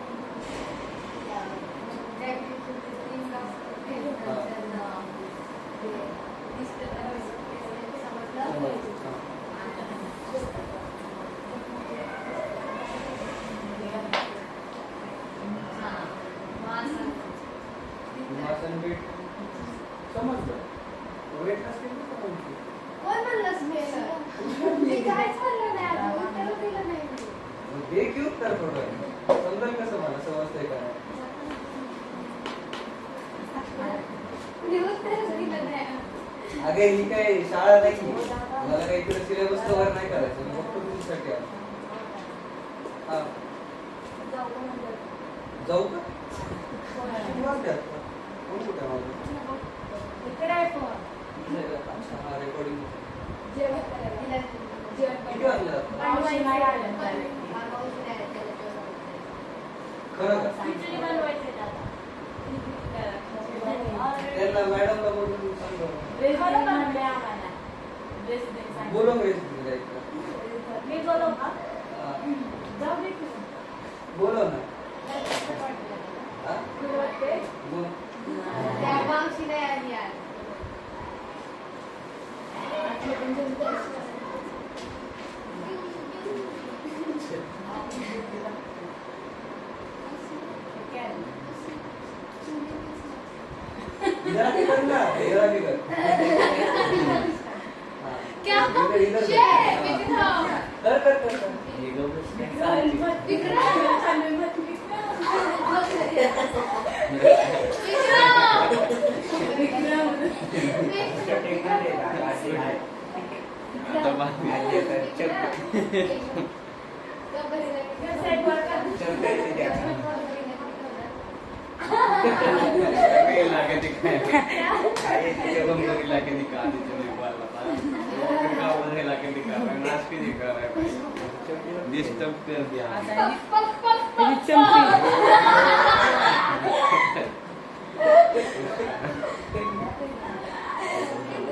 समजलं. वेट नसतील तर समजलं. हे घेऊ तर थोडं समजेल कसं मला, समजतंय का? अगे ही काय शाळा नाही, मला काही इकडे सिलेबस कव्हर नाही करायचं, मी फक्त तुमच्यासाठी आलो. हा जाऊ का? कोण कुठे माझं? अच्छा, रेकॉर्डिंग किती वाजले आता? खरं का? त्यांना मॅडमला बोलून सांगा. बोलो रेसिपी द्यायचं. बोलो ना. हा? बोल. इधर आके करना, इधर आके कर. क्या? इधर कर कर कर. ये गो डिस्टर्ब कर दिया.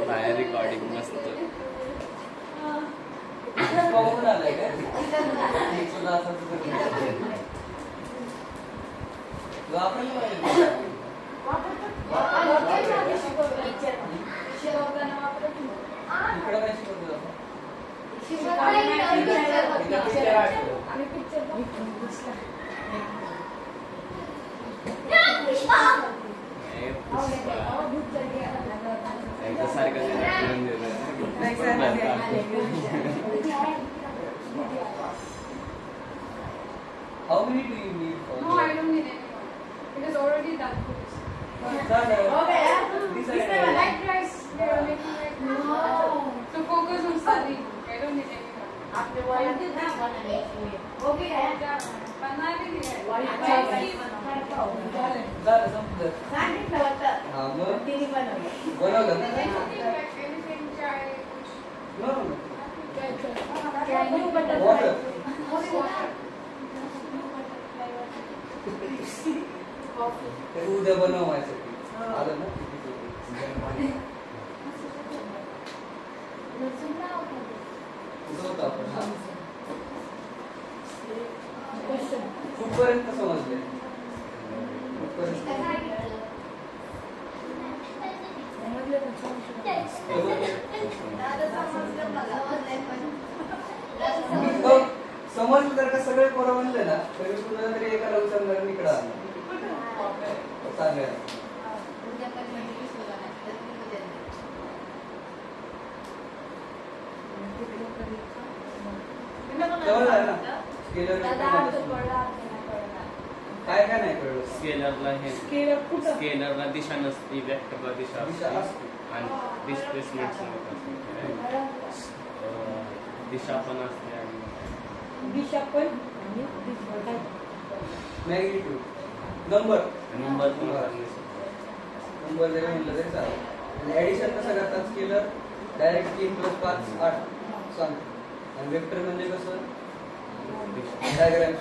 बाहेर रिकॉर्डिंग मस्त. बघून आलाय काय? एक सुद्धा असं इकडं काय शिकवतो? How many do you need for No, I don't need anyone. It is already done. Done. Okay, yeah. This This is time I like rice. To focus on study. I don't need any help. आपले वयात नाही बनाने okay झालं संपलं. सांगितलं होतं हा मग तिने बनवलं बनवलं ना? Anything chai. No. Blue butterfly. Water. Coffee. ते उद्या बनवायसाठी आलं ना? कुठं होतं आपण? हा. कुठपर्यंत समजले? कुठपर्यंत? हो, समजलं तर का सगळे पोरं म्हणले ना तर मी कुणाला तरी एकाला विचारणार मी इकडं आलो चांगलं तेवढं आहे ना स्केलर काय काय नाही कळलं स्केलरला हे Scale कुठं? स्केलरला दिशा नसते, वेक्टरला दिशा दिशा असते असते. आणि डिस्प्लेसमेंट दिशा पण असते आणि दिशा पण मॅग्निट्यूड नंबर नंबर पण सांगू शकतो. नंबर जरी म्हणलं तरी चालेल ऍडिशन कसं करतात स्केलर डायरेक्ट 3 + 5 8 सांगतो आणि वेक्टर म्हणजे कसं डायग्राम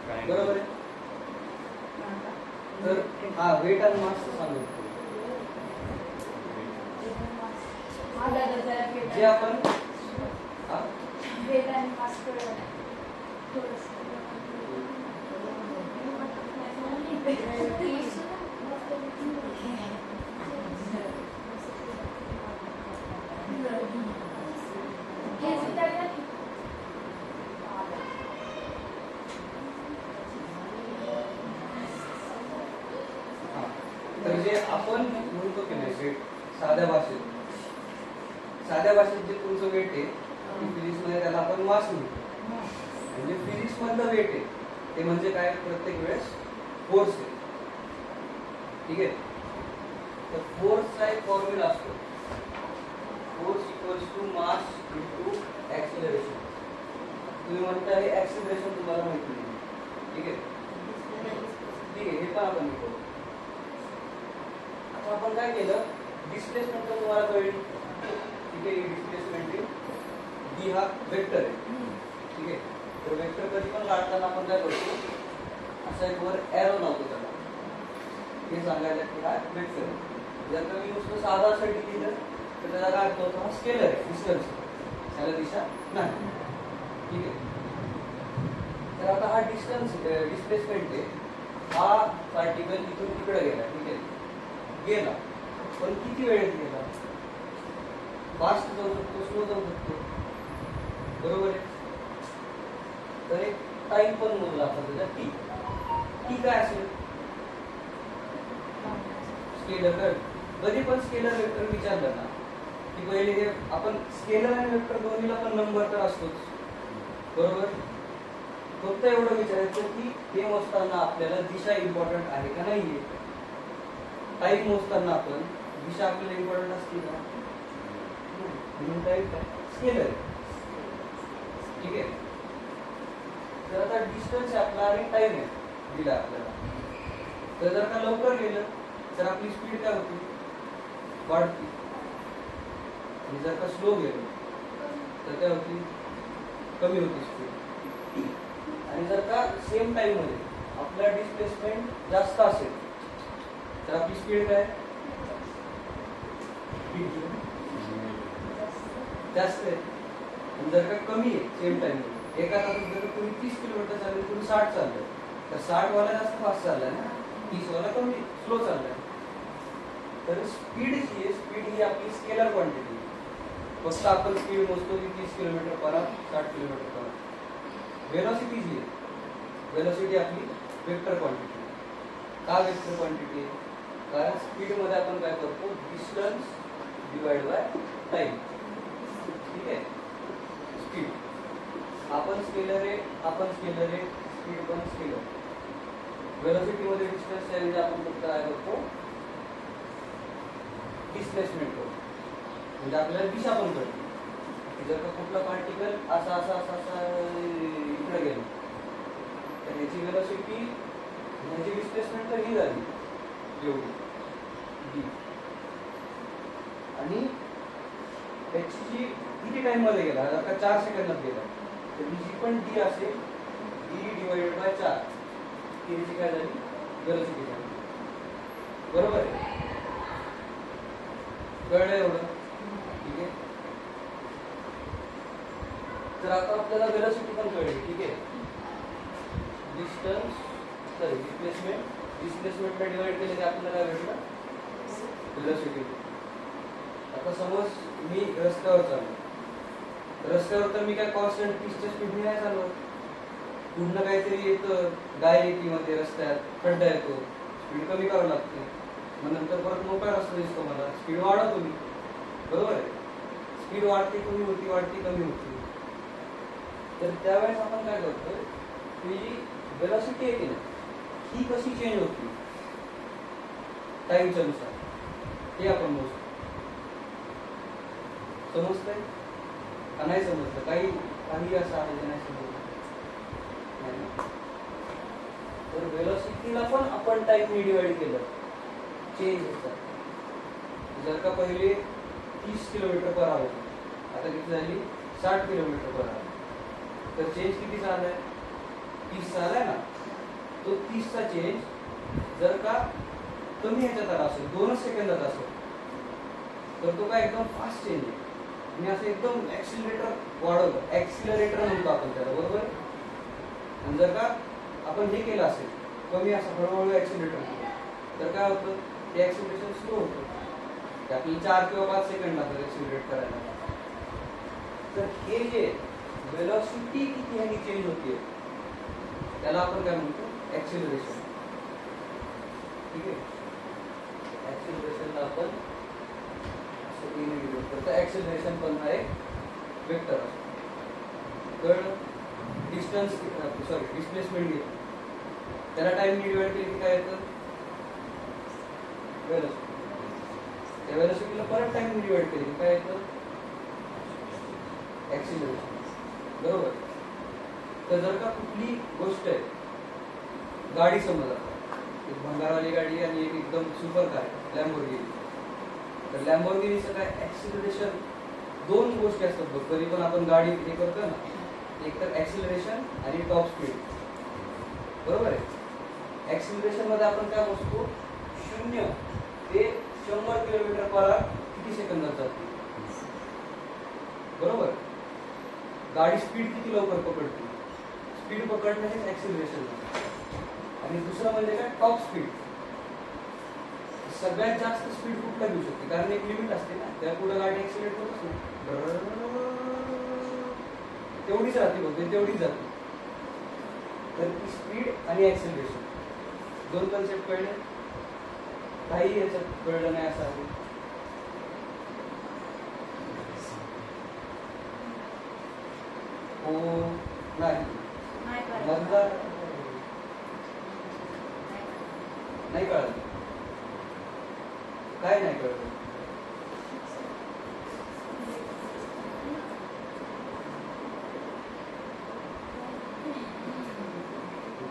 काय बरोबर आहे तर हा वेट आणि मास सांगू जे आपण हा तर जे आपण म्हणतो की नाही वेट साध्या भाषेत जे तुमचं वेट आहे फिजिक्स मध्ये त्याला आपण मास म्हणतो म्हणजे फिजिक्स मधलं वेट आहे ते म्हणजे काय प्रत्येक वेळेस फोर्स आहे ठीक आहे तर फोर्सचा एक फॉर्म्युला असतो force equals to mass into acceleration तुम्ही म्हणता हे ऍक्सिलरेशन तुम्हाला माहिती नाही ठीक आहे हे पण आपण करू आता आपण काय केलं डिस्प्लेसमेंट पण तुम्हाला कळली ठीक आहे डिस्प्लेसमेंट डी हा वेक्टर आहे ठीक आहे तर वेक्टर कधी पण काढताना आपण काय करतो असा एक वर एरो लावतो त्याला हे सांगायला की हा वेक्टर आहे जर का मी नुसतं साधा साठी लिहिलं तर त्याला काय अर्थ होतो हा स्केलर आहे डिस्टन्स त्याला दिशा नाही ठीक आहे तर आता हा डिस्टन्स डिस्प्लेसमेंट आहे हा पार्टिकल इथून तिकडे गेला ठीक आहे गेला पण किती वेळेत गेला फास्ट जाऊ शकतो स्लो जाऊ शकतो बरोबर आहे तर एक टाइम पण मोजला आपण त्याचा टी काय असेल स्केलर कधी पण स्केलर वेक्टर विचारलं ना की पहिले हे आपण स्केलर आणि वेक्टर दोन्हीला पण नंबर तर असतोच बरोबर फक्त एवढं विचारायचं की हे मोजताना आपल्याला दिशा इम्पॉर्टंट आहे का नाहीये टाईम मोजताना आपण दिशा आपल्याला इम्पॉर्टंट असते का म्हणून टाईम काय स्केलर ठीक आहे तर आता डिस्टन्स आपला आणि टाइम आहे दिला आपल्याला तर जर का लवकर गेलं तर आपली स्पीड काय होती वाढती आणि जर का स्लो गेलं तर काय होती कमी होती स्पीड आणि जर का सेम टाइम मध्ये आपला डिस्प्लेसमेंट जास्त असेल तर आपली स्पीड काय जास्त आहे आणि जर का कमी आहे सेम टाइम मध्ये एका तासात जर तुम्ही 30 किलोमीटर चालले तुम्ही 60 चाललंय तर 60 वाला जास्त फास्ट चाललाय ना 30 वाला कमी स्लो चाललाय तर स्पीड जी आहे स्पीड ही आपली स्केलर क्वांटिटी फक्त आपण स्पीड मोजतो की 30 kilometre per hour 60 kilometre per hour velocity जी आहे वेलोसिटी आपली वेक्टर क्वांटिटी का वेक्टर क्वांटिटी कारण स्पीड मध्ये आपण काय करतो डिस्टन्स डिवाइड बाय टाइम ठीक आहे स्पीड आपण स्केलर आहे स्पीड पण स्केलर वेलोसिटी मध्ये डिस्टन्स ऐवजी आपण फक्त काय करतो डिस्प्लेसमेंट करू, म्हणजे आपल्याला दिशा पण कळते की जर का कुठला पार्टिकल असा असा असा असा इकडे गेला तर ह्याची वेलोसिटी ह्याची डिस्प्लेसमेंट तर ही झाली एवढी डी, आणि त्याची जी किती टाइम मध्ये गेला, जर का 4 सेकंदात गेला तर ही जी पण डी असेल डी डिवाइडेड बाय 4 त्याची काय झाली वेलोसिटी झाली. बरोबर आहे, कळलं एवढं? ठीक आहे. तर आता आपल्याला वेलोसिटी पण कळली. ठीक आहे, डिस्प्लेसमेंटला डिवाइड केले की आपल्याला काय भेटलं वेलोसिटी. आता समज मी रस्त्यावर चाललो, रस्त्यावर तर मी काय कॉन्स्टंट 30च्या स्पीडने नाही चालवत, पूर्ण काहीतरी येतं, गाय येते मध्ये रस्त्यात, खड्डा येतो, स्पीड कमी करावं लागते, मग नंतर परत मोकळा रस्ता दिसतो मला, स्पीड वाढवतो मी. बरोबर आहे, स्पीड वाढते कमी होती, वाढते कमी होती. तर त्यावेळेस आपण काय करतो, ही जी वेलोसिटी येते ना ही कशी चेंज होती टाइमच्या नुसार हे आपण मोजतो. समजतंय का नाही समजलं? काही असं आहे जे नाही समजलं नाही ना? तर वेलोसिटीला पण आपण टाइमने डिवाइड केलं, चेंज होतं. जर का पहिले 30 किलोमीटर पर आवर होती, आता किती झाली 60 किलोमीटर पर आवर, तर चेंज किती झालाय 30 झालाय ना. तो 30 चा चेंज जर का कमी ह्याच्यात आला असेल, 2 सेकंदात असेल, तर तो काय एकदम फास्ट चेंज आहे. मी असं एकदम ऍक्सिलरेटर वाढवलं, ऍक्सिलरेटर म्हणतो आपण त्याला, बरोबर. आणि जर का आपण हे केलं असेल कमी असं हळूहळू ऍक्सिलरेटर, तर काय होतं ते ऍक्सिलरेशन स्लो होतं, ते आपल्याला 4 किंवा 5 सेकंड लागतात ऍक्सिलरेट करायला. तर हे जे वेलोसिटी किती ह्यानी चेंज होते त्याला आपण काय म्हणतो ऍक्सिलरेशन. ठीक आहे, ऍक्सिलरेशनला आपण ऍक्सिलरेशन पण हा एक वेक्टर असतो. कळलं? डिस्प्लेसमेंट घेतो त्याला टाइम डिवाइड केली की काय येतं वेलोसिटी. त्या वेलोसिटीला परत टाइम डिवाइड केली की काय येतं ऍक्सिलरेशन. बरोबर. तर जर का कुठली गोष्ट आहे, गाडी समजा एक भंगारवाली गाडी आणि एक एकदम सुपर कार लॅम्बोर्गिनी, तर लॅम्बोर्गिनीचं काय ऍक्सिलरेशन, 2 गोष्टी असतात बघ कधी पण आपण गाडी हे करतो ना, एक तर ऍक्सिलरेशन आणि टॉप स्पीड. बरोबर आहे. ऍक्सिलरेशन मध्ये आपण काय मोजतो 0 ते 100 किलोमीटर पर आवर किती सेकंदात जाते. बरोबर. गाडी स्पीड किती लवकर पकडते, स्पीड पकडणं हे ऍक्सिलरेशन. आणि दुसरं म्हणजे काय टॉप स्पीड, सगळ्यात जास्त स्पीड कुठला घेऊ शकते, कारण एक लिमिट असते ना, त्या पुढे गाडी ऍक्सिलेट होतच नाही, तेवढीच राहते बघते, तेवढीच जाते. तर ती स्पीड आणि ऍक्सिलरेशन 2 कन्सेप्ट कळले, काही याच्यात कळलं नाही असं आहे. हो नाही मधला नाही कळलं, काय नाही कळलं.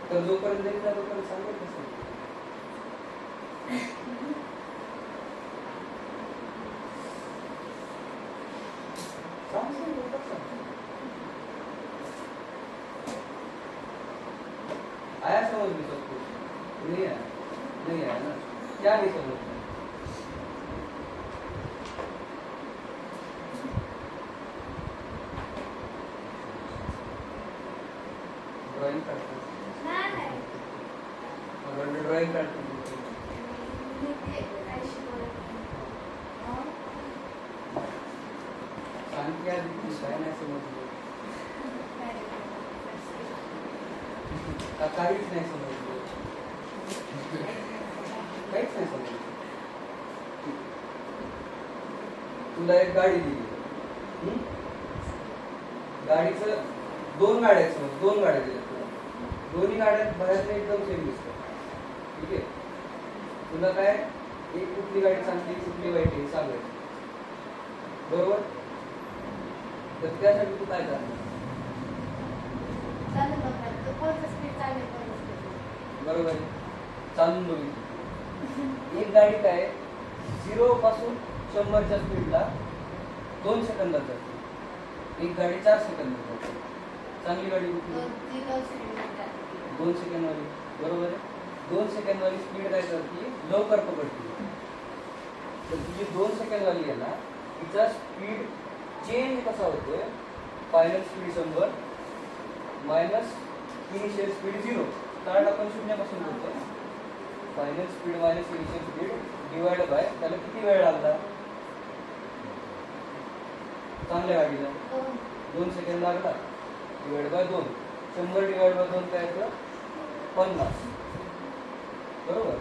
तर जोपर्यंत एकदा तोपर्यंत सांगत नसेल आया समझ में सब कुछ नहीं आया ना, क्या नहीं समझ में? ड्राइंग करते ड्राइंग करते सांग क्या काय नाही समजलं, काहीच नाही समजलं, काहीच नाही समजलं. तुला एक गाडी दिली, गाडीचं 2 गाड्या आहेत समज, 2 गाड्या दिल्या तुला, दोन्ही गाड्यात बाहेरने एकदम सेम दिसतात. ठीक आहे, तुला काय की कुठली गाडी चांगली कुठली वाईट आहे सांगायचं. बरोबर. तर त्यासाठी तू काय करणार? चालेल बघा, तो कोणतं स्पीड चालेल कोणतं speed. बरोबर आहे. चालून बघितली एक गाडी काय 0 पासून 100च्या स्पीडला 2 सेकंदात जाते. एक गाडी 4 सेकंदात जाते. चांगली गाडी कुठली? ती low speed मध्ये जाते. 2 सेकंद वाली. बरोबर आहे. 2 सेकंद वाली स्पीड काय करते? लवकर पकडते. तर तुझी 2 सेकंद वाली आहे ना, तिचा स्पीड चेंज कसा होतोय? Final speed 100 minus initial speed 0. Start आपण शून्यापासून करतो. Final speed minus initial speed divide by त्याला किती वेळ लागला? चांगल्या गाडीला 2 सेकंद लागला. Divide by 2. 100 डिवाइड बाय 2 काय येतं? 50. बरोबर.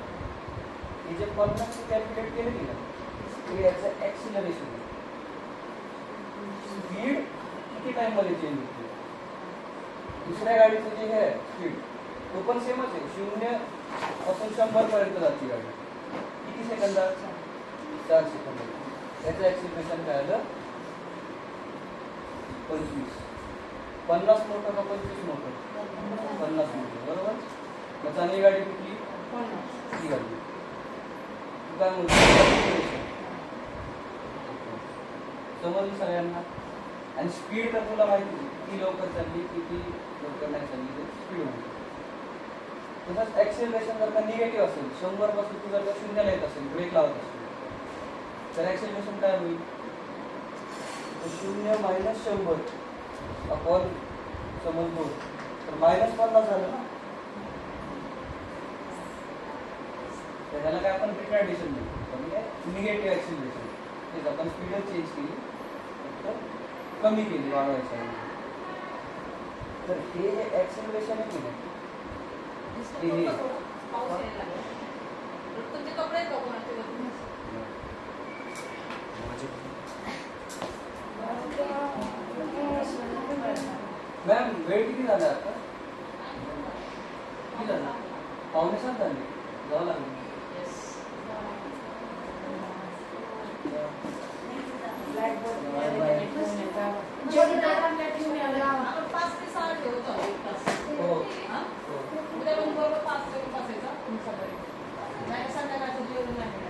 हे जे 50 कॅल्क्युलेट केलं की नाही, ते याचं ॲक्सिलरेशन आहे. स्पीड किती टाइम मध्ये चेंज होते? दुसऱ्या गाडीचं जे आहे स्पीड तो पण सेमच आहे. 0 पासून 100 पर्यंत जाते गाडी. किती सेकंदात? 4 सेकंद. त्याचं ॲक्सिलरेशन काय आलं? 25. 50 मोठं का 25 मोठं? 50 मोठं. बरोबर. मग चांगली गाडी कुठली? ही गाडी. तू काय म्हणतो? समजलं सगळ्यांना? आणि स्पीड तर तुला माहिती आहे, किती लवकर चालली किती लवकर नाही चालली ते स्पीड होती. तसंच ॲक्सिलरेशन जर का निगेटिव्ह असेल, 100 पासून तू जर का 0ला येत असेल, ब्रेक लावत असेल, तर ॲक्सिलरेशन काय होईल? 0 मायनस 100 अपॉन समज 2 तर -50 झालं ना. तर त्याला काय आपण रिटार्डेशन म्हणतो, म्हणजे निगेटिव्ह ॲक्सिलरेशन. तेच आपण स्पीडच चेंज केली, फक्त कमी केली वाढवायच्या. तर हे जे ॲक्सिलरेशन आहे की नाही, हे तुमचे कपडे आहेत का कोणाचे? मॅम वेळ किती झाला आता? किती झाला? 5:45 झाली. जावं लागेल. आपण 5 ते 6 ठेवतो एक तास. हो. हा? हो. उद्या मग बरोबर 5 ते 5 यायचा तुमचा घरी. नाही संध्याकाळचं जेवण नाही.